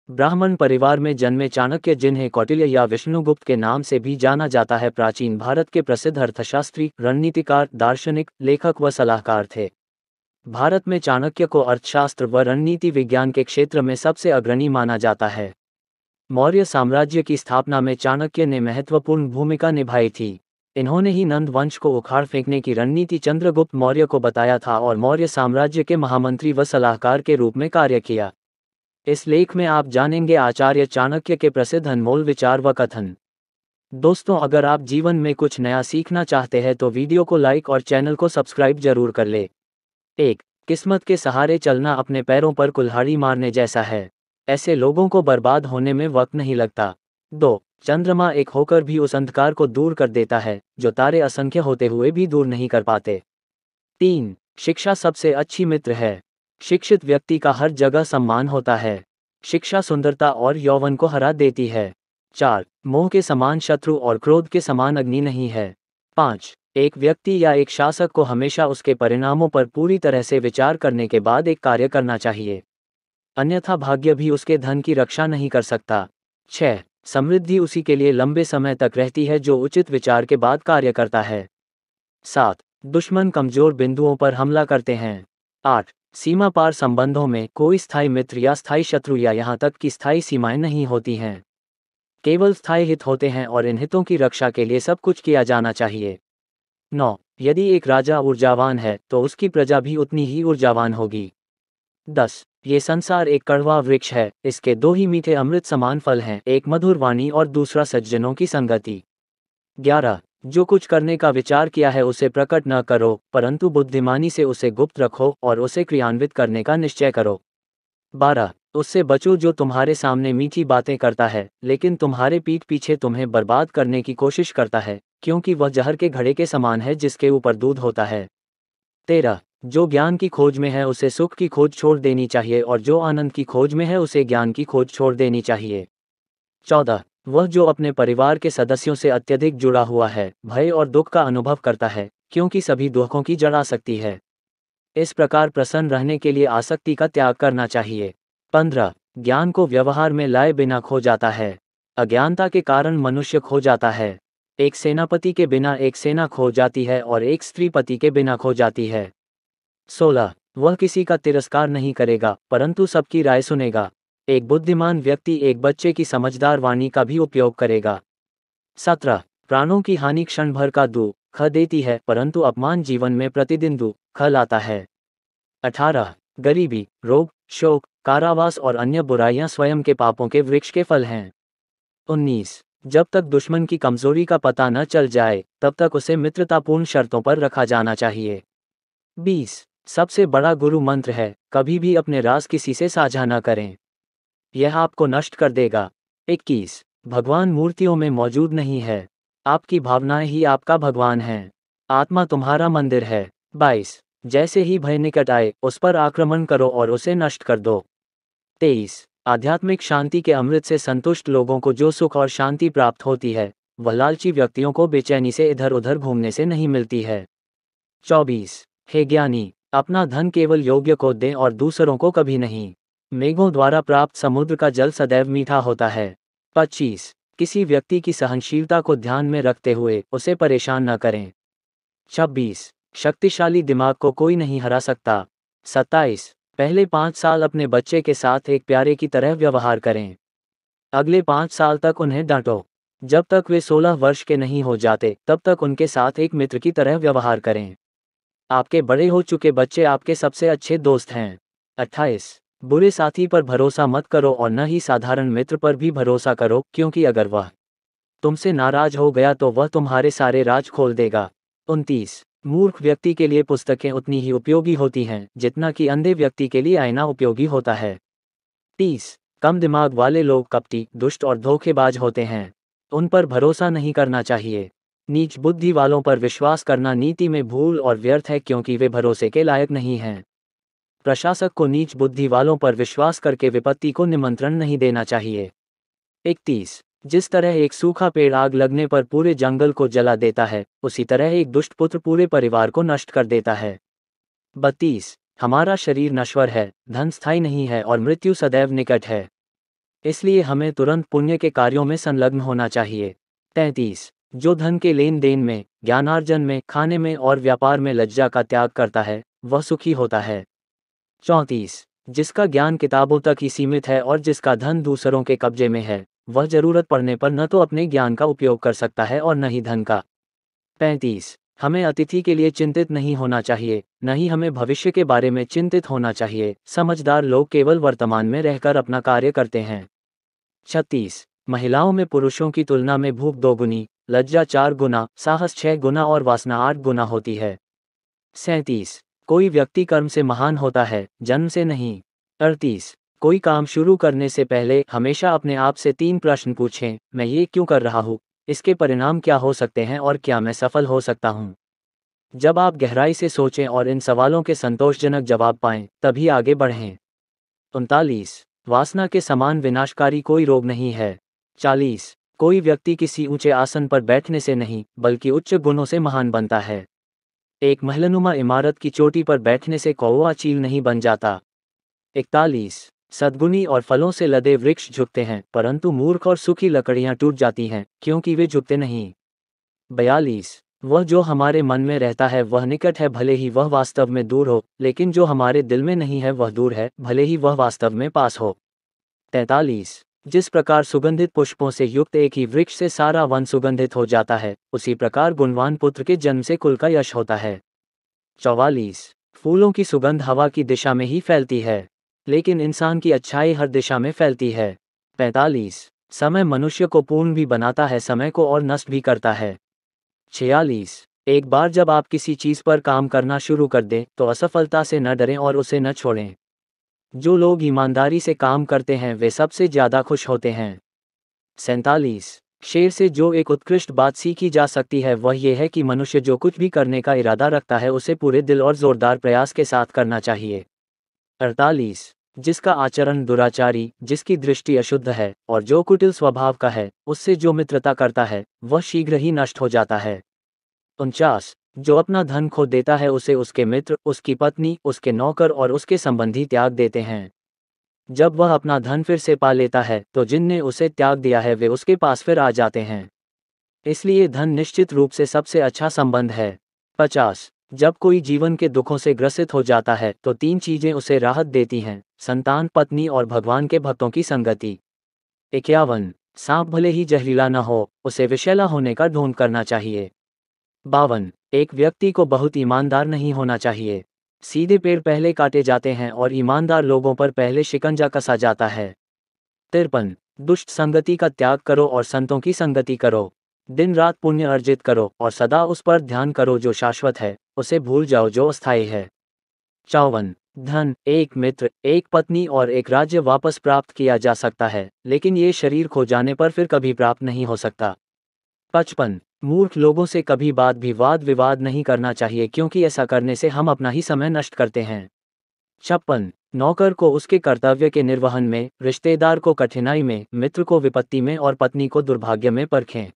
ब्राह्मण परिवार में जन्मे चाणक्य, जिन्हें कौटिल्य या विष्णुगुप्त के नाम से भी जाना जाता है, प्राचीन भारत के प्रसिद्ध अर्थशास्त्री, रणनीतिकार, दार्शनिक, लेखक व सलाहकार थे। भारत में चाणक्य को अर्थशास्त्र व रणनीति विज्ञान के क्षेत्र में सबसे अग्रणी माना जाता है। मौर्य साम्राज्य की स्थापना में चाणक्य ने महत्वपूर्ण भूमिका निभाई थी। इन्होंने ही नंद वंश को उखाड़ फेंकने की रणनीति चंद्रगुप्त मौर्य को बताया था और मौर्य साम्राज्य के महामंत्री व सलाहकार के रूप में कार्य किया। इस लेख में आप जानेंगे आचार्य चाणक्य के प्रसिद्ध अनमोल विचार व कथन। दोस्तों, अगर आप जीवन में कुछ नया सीखना चाहते हैं तो वीडियो को लाइक और चैनल को सब्सक्राइब जरूर कर ले। 1. किस्मत के सहारे चलना अपने पैरों पर कुल्हाड़ी मारने जैसा है। ऐसे लोगों को बर्बाद होने में वक्त नहीं लगता। 2. चंद्रमा एक होकर भी उस अंधकार को दूर कर देता है जो तारे असंख्य होते हुए भी दूर नहीं कर पाते। 3. शिक्षा सबसे अच्छी मित्र है। शिक्षित व्यक्ति का हर जगह सम्मान होता है। शिक्षा सुंदरता और यौवन को हरा देती है। 4. मोह के समान शत्रु और क्रोध के समान अग्नि नहीं है। 5. एक व्यक्ति या एक शासक को हमेशा उसके परिणामों पर पूरी तरह से विचार करने के बाद एक कार्य करना चाहिए, अन्यथा भाग्य भी उसके धन की रक्षा नहीं कर सकता। 6. समृद्धि उसी के लिए लंबे समय तक रहती है जो उचित विचार के बाद कार्य करता है। 7. दुश्मन कमजोर बिंदुओं पर हमला करते हैं। 8. सीमा पार संबंधों में कोई स्थायी मित्र या स्थायी शत्रु या यहाँ तक कि स्थायी सीमाएं नहीं होती हैं, केवल स्थायी हित होते हैं और इन हितों की रक्षा के लिए सब कुछ किया जाना चाहिए। 9. यदि एक राजा ऊर्जावान है तो उसकी प्रजा भी उतनी ही ऊर्जावान होगी। 10. ये संसार एक कड़वा वृक्ष है, इसके दो ही मीठे अमृत समान फल हैं, एक मधुर वाणी और दूसरा सज्जनों की संगति। 11. जो कुछ करने का विचार किया है उसे प्रकट न करो, परंतु बुद्धिमानी से उसे गुप्त रखो और उसे क्रियान्वित करने का निश्चय करो। 12. उससे बचो जो तुम्हारे सामने मीठी बातें करता है लेकिन तुम्हारे पीठ पीछे तुम्हें बर्बाद करने की कोशिश करता है, क्योंकि वह जहर के घड़े के समान है जिसके ऊपर दूध होता है। 13. जो ज्ञान की खोज में है उसे सुख की खोज छोड़ देनी चाहिए और जो आनंद की खोज में है उसे ज्ञान की खोज छोड़ देनी चाहिए। 14. वह जो अपने परिवार के सदस्यों से अत्यधिक जुड़ा हुआ है, भय और दुख का अनुभव करता है, क्योंकि सभी दुखों की जड़ आसक्ति है। इस प्रकार प्रसन्न रहने के लिए आसक्ति का त्याग करना चाहिए। 15. ज्ञान को व्यवहार में लाए बिना खो जाता है, अज्ञानता के कारण मनुष्य खो जाता है। एक सेनापति के बिना एक सेना खो जाती है और एक स्त्री पति के बिना खो जाती है। 16. वह किसी का तिरस्कार नहीं करेगा परंतु सबकी राय सुनेगा। एक बुद्धिमान व्यक्ति एक बच्चे की समझदार वाणी का भी उपयोग करेगा। 17. प्राणों की हानि क्षण भर का दुख देती है परंतु अपमान जीवन में प्रतिदिन दुख लाता है। 18. गरीबी, रोग, शोक, कारावास और अन्य बुराइयां स्वयं के पापों के वृक्ष के फल हैं। 19. जब तक दुश्मन की कमजोरी का पता न चल जाए तब तक उसे मित्रतापूर्ण शर्तों पर रखा जाना चाहिए। 20. सबसे बड़ा गुरु मंत्र है, कभी भी अपने राज किसी से साझा न करें, यह आपको नष्ट कर देगा। 21. भगवान मूर्तियों में मौजूद नहीं है, आपकी भावनाएं ही आपका भगवान हैं, आत्मा तुम्हारा मंदिर है। 22. जैसे ही भय निकट आए उस पर आक्रमण करो और उसे नष्ट कर दो। 23. आध्यात्मिक शांति के अमृत से संतुष्ट लोगों को जो सुख और शांति प्राप्त होती है वह लालची व्यक्तियों को बेचैनी से इधर उधर घूमने से नहीं मिलती है। 24. हे ज्ञानी, अपना धन केवल योग्य को दें और दूसरों को कभी नहीं। मेघों द्वारा प्राप्त समुद्र का जल सदैव मीठा होता है। 25. किसी व्यक्ति की सहनशीलता को ध्यान में रखते हुए उसे परेशान न करें। 26. शक्तिशाली दिमाग को कोई नहीं हरा सकता। 27. पहले 5 साल अपने बच्चे के साथ एक प्यारे की तरह व्यवहार करें, अगले 5 साल तक उन्हें डांटो, जब तक वे 16 वर्ष के नहीं हो जाते तब तक उनके साथ एक मित्र की तरह व्यवहार करें। आपके बड़े हो चुके बच्चे आपके सबसे अच्छे दोस्त हैं। 28. बुरे साथी पर भरोसा मत करो और न ही साधारण मित्र पर भी भरोसा करो, क्योंकि अगर वह तुमसे नाराज हो गया तो वह तुम्हारे सारे राज खोल देगा। 29. मूर्ख व्यक्ति के लिए पुस्तकें उतनी ही उपयोगी होती हैं जितना कि अंधे व्यक्ति के लिए आईना उपयोगी होता है। 30. कम दिमाग वाले लोग कपटी, दुष्ट और धोखेबाज होते हैं, उन पर भरोसा नहीं करना चाहिए। नीच बुद्धि वालों पर विश्वास करना नीति में भूल और व्यर्थ है, क्योंकि वे भरोसे के लायक नहीं हैं। प्रशासक को नीच बुद्धि वालों पर विश्वास करके विपत्ति को निमंत्रण नहीं देना चाहिए। 31. जिस तरह एक सूखा पेड़ आग लगने पर पूरे जंगल को जला देता है, उसी तरह एक दुष्ट पुत्र पूरे परिवार को नष्ट कर देता है। 32. हमारा शरीर नश्वर है, धन स्थायी नहीं है और मृत्यु सदैव निकट है। इसलिए हमें तुरंत पुण्य के कार्यों में संलग्न होना चाहिए। 33 जो धन के लेन देन में, ज्ञानार्जन में, खाने में और व्यापार में लज्जा का त्याग करता है, वह सुखी होता है। 34 जिसका ज्ञान किताबों तक ही सीमित है और जिसका धन दूसरों के कब्जे में है, वह जरूरत पड़ने पर न तो अपने ज्ञान का उपयोग कर सकता है और न ही धन का। 35 हमें अतिथि के लिए चिंतित नहीं होना चाहिए, न ही हमें भविष्य के बारे में चिंतित होना चाहिए। समझदार लोग केवल वर्तमान में रहकर अपना कार्य करते हैं। 36 महिलाओं में पुरुषों की तुलना में भूख 2 गुनी, लज्जा 4 गुना, साहस 6 गुना और वासना 8 गुना होती है। 37 कोई व्यक्ति कर्म से महान होता है, जन्म से नहीं। 38 कोई काम शुरू करने से पहले हमेशा अपने आप से 3 प्रश्न पूछें, मैं ये क्यों कर रहा हूँ, इसके परिणाम क्या हो सकते हैं और क्या मैं सफल हो सकता हूँ। जब आप गहराई से सोचें और इन सवालों के संतोषजनक जवाब पाएं, तभी आगे बढ़ें। 39 वासना के समान विनाशकारी कोई रोग नहीं है। 40 कोई व्यक्ति किसी ऊंचे आसन पर बैठने से नहीं, बल्कि उच्च गुणों से महान बनता है। एक महलनुमा इमारत की चोटी पर बैठने से कौवा चील नहीं बन जाता। 41 सद्गुणी और फलों से लदे वृक्ष झुकते हैं, परंतु मूर्ख और सूखी लकड़ियां टूट जाती हैं, क्योंकि वे झुकते नहीं। 42 वह जो हमारे मन में रहता है वह निकट है, भले ही वह वास्तव में दूर हो, लेकिन जो हमारे दिल में नहीं है वह दूर है, भले ही वह वास्तव में पास हो। 43 जिस प्रकार सुगंधित पुष्पों से युक्त एक ही वृक्ष से सारा वन सुगंधित हो जाता है, उसी प्रकार गुणवान पुत्र के जन्म से कुल का यश होता है। 44 फूलों की सुगंध हवा की दिशा में ही फैलती है, लेकिन इंसान की अच्छाई हर दिशा में फैलती है। 45 समय मनुष्य को पूर्ण भी बनाता है, समय को और नष्ट भी करता है। 46 एक बार जब आप किसी चीज पर काम करना शुरू कर दें, तो असफलता से न डरें और उसे न छोड़ें। जो लोग ईमानदारी से काम करते हैं वे सबसे ज्यादा खुश होते हैं। 47 शेर से जो एक उत्कृष्ट बात सीखी जा सकती है वह यह है कि मनुष्य जो कुछ भी करने का इरादा रखता है उसे पूरे दिल और जोरदार प्रयास के साथ करना चाहिए। 48 जिसका आचरण दुराचारी, जिसकी दृष्टि अशुद्ध है और जो कुटिल स्वभाव का है, उससे जो मित्रता करता है वह शीघ्र ही नष्ट हो जाता है। 49 जो अपना धन खो देता है उसे उसके मित्र, उसकी पत्नी, उसके नौकर और उसके संबंधी त्याग देते हैं। जब वह अपना धन फिर से पा लेता है तो जिनने उसे त्याग दिया है वे उसके पास फिर आ जाते हैं। इसलिए धन निश्चित रूप से सबसे अच्छा संबंध है। 50 जब कोई जीवन के दुखों से ग्रसित हो जाता है तो 3 चीजें उसे राहत देती हैं: संतान, पत्नी और भगवान के भक्तों की संगति। 51 सांप भले ही जहरीला न हो, उसे विषैला होने का ढोंग करना चाहिए। 52 एक व्यक्ति को बहुत ईमानदार नहीं होना चाहिए। सीधे पेड़ पहले काटे जाते हैं और ईमानदार लोगों पर पहले शिकंजा कसा जाता है। 53 दुष्ट संगति का त्याग करो और संतों की संगति करो। दिन रात पुण्य अर्जित करो और सदा उस पर ध्यान करो जो शाश्वत है, उसे भूल जाओ जो अस्थायी है। 54 धन, एक मित्र, एक पत्नी और एक राज्य वापस प्राप्त किया जा सकता है, लेकिन ये शरीर खो जाने पर फिर कभी प्राप्त नहीं हो सकता। 55 मूर्ख लोगों से कभी बात भी वाद विवाद नहीं करना चाहिए, क्योंकि ऐसा करने से हम अपना ही समय नष्ट करते हैं। 56 नौकर को उसके कर्तव्य के निर्वहन में, रिश्तेदार को कठिनाई में, मित्र को विपत्ति में और पत्नी को दुर्भाग्य में परखें।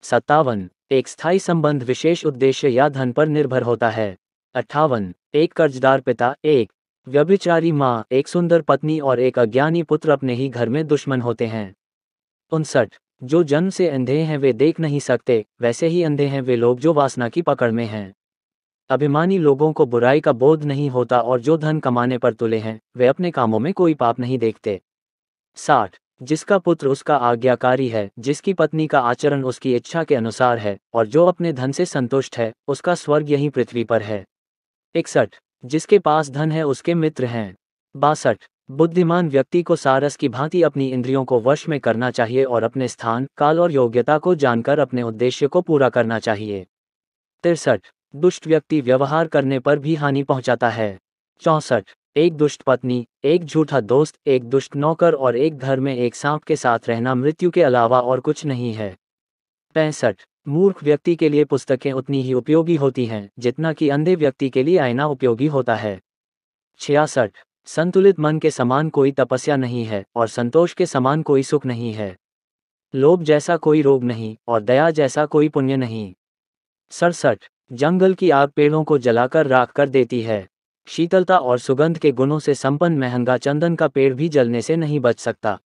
57 एक स्थायी संबंध विशेष उद्देश्य या धन पर निर्भर होता है। 58 एक कर्जदार पिता, एक व्यभिचारी माँ, एक सुंदर पत्नी और एक अज्ञानी पुत्र अपने ही घर में दुश्मन होते हैं। 59 जो जन्म से अंधे हैं वे देख नहीं सकते, वैसे ही अंधे हैं वे लोग जो वासना की पकड़ में हैं। अभिमानी लोगों को बुराई का बोध नहीं होता और जो धन कमाने पर तुले हैं वे अपने कामों में कोई पाप नहीं देखते। 60 जिसका पुत्र उसका आज्ञाकारी है, जिसकी पत्नी का आचरण उसकी इच्छा के अनुसार है और जो अपने धन से संतुष्ट है, उसका स्वर्ग यहीं पृथ्वी पर है। 61 जिसके पास धन है उसके मित्र हैं। 62 बुद्धिमान व्यक्ति को सारस की भांति अपनी इंद्रियों को वश में करना चाहिए और अपने स्थान, काल और योग्यता को जानकर अपने उद्देश्य को पूरा करना चाहिए। 63 दुष्ट व्यक्ति व्यवहार करने पर भी हानि पहुंचाता है। 64 एक दुष्ट पत्नी, एक झूठा दोस्त, एक दुष्ट नौकर और एक घर में एक सांप के साथ रहना मृत्यु के अलावा और कुछ नहीं है। 65 मूर्ख व्यक्ति के लिए पुस्तकें उतनी ही उपयोगी होती हैं जितना कि अंधे व्यक्ति के लिए आईना उपयोगी होता है। 66 संतुलित मन के समान कोई तपस्या नहीं है और संतोष के समान कोई सुख नहीं है। लोभ जैसा कोई रोग नहीं और दया जैसा कोई पुण्य नहीं। 67 जंगल की आग पेड़ों को जलाकर राख कर देती है। शीतलता और सुगंध के गुणों से संपन्न महंगा चंदन का पेड़ भी जलने से नहीं बच सकता।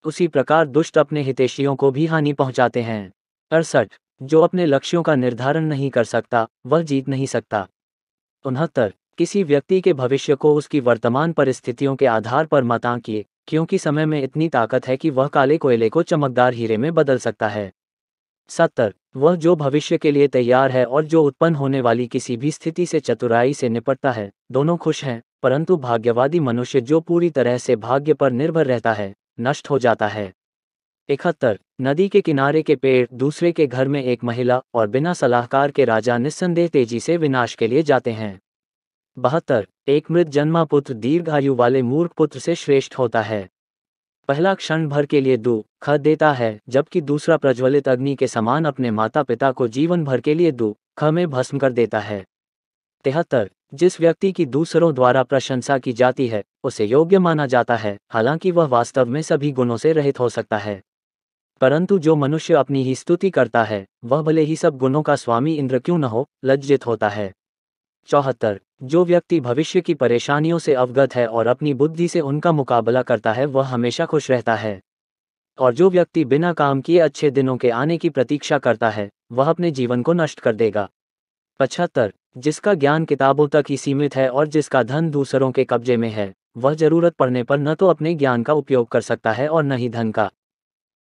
उसी प्रकार दुष्ट अपने हितैषियों को भी हानि पहुंचाते हैं। 68 जो अपने लक्ष्यों का निर्धारण नहीं कर सकता वह जीत नहीं सकता। 69 किसी व्यक्ति के भविष्य को उसकी वर्तमान परिस्थितियों के आधार पर मत आंकिए, क्योंकि समय में इतनी ताकत है कि वह काले कोयले को चमकदार हीरे में बदल सकता है। 70 वह जो भविष्य के लिए तैयार है और जो उत्पन्न होने वाली किसी भी स्थिति से चतुराई से निपटता है, दोनों खुश हैं, परंतु भाग्यवादी मनुष्य जो पूरी तरह से भाग्य पर निर्भर रहता है, नष्ट हो जाता है। 71 नदी के किनारे के पेड़, दूसरे के घर में एक महिला और बिना सलाहकार के राजा निस्संदेह तेजी से विनाश के लिए जाते हैं। 72 एक मृत जन्मा पुत्र दीर्घायु वाले मूर्ख पुत्र से श्रेष्ठ होता है। पहला क्षण भर के लिए दुख देता है, जबकि दूसरा प्रज्वलित अग्नि के समान अपने माता पिता को जीवन भर के लिए दुख में भस्म कर देता है। 73 जिस व्यक्ति की दूसरों द्वारा प्रशंसा की जाती है उसे योग्य माना जाता है, हालांकि वह वास्तव में सभी गुणों से रहित हो सकता है। परंतु जो मनुष्य अपनी ही स्तुति करता है वह भले ही सब गुणों का स्वामी इंद्र क्यों न हो, लज्जित होता है। 74 जो व्यक्ति भविष्य की परेशानियों से अवगत है और अपनी बुद्धि से उनका मुकाबला करता है वह हमेशा खुश रहता है। और जो व्यक्ति बिना काम किए अच्छे दिनों के आने की प्रतीक्षा करता है वह अपने जीवन को नष्ट कर देगा। 75 जिसका ज्ञान किताबों तक ही सीमित है और जिसका धन दूसरों के कब्जे में है, वह जरूरत पड़ने पर न तो अपने ज्ञान का उपयोग कर सकता है और न ही धन का।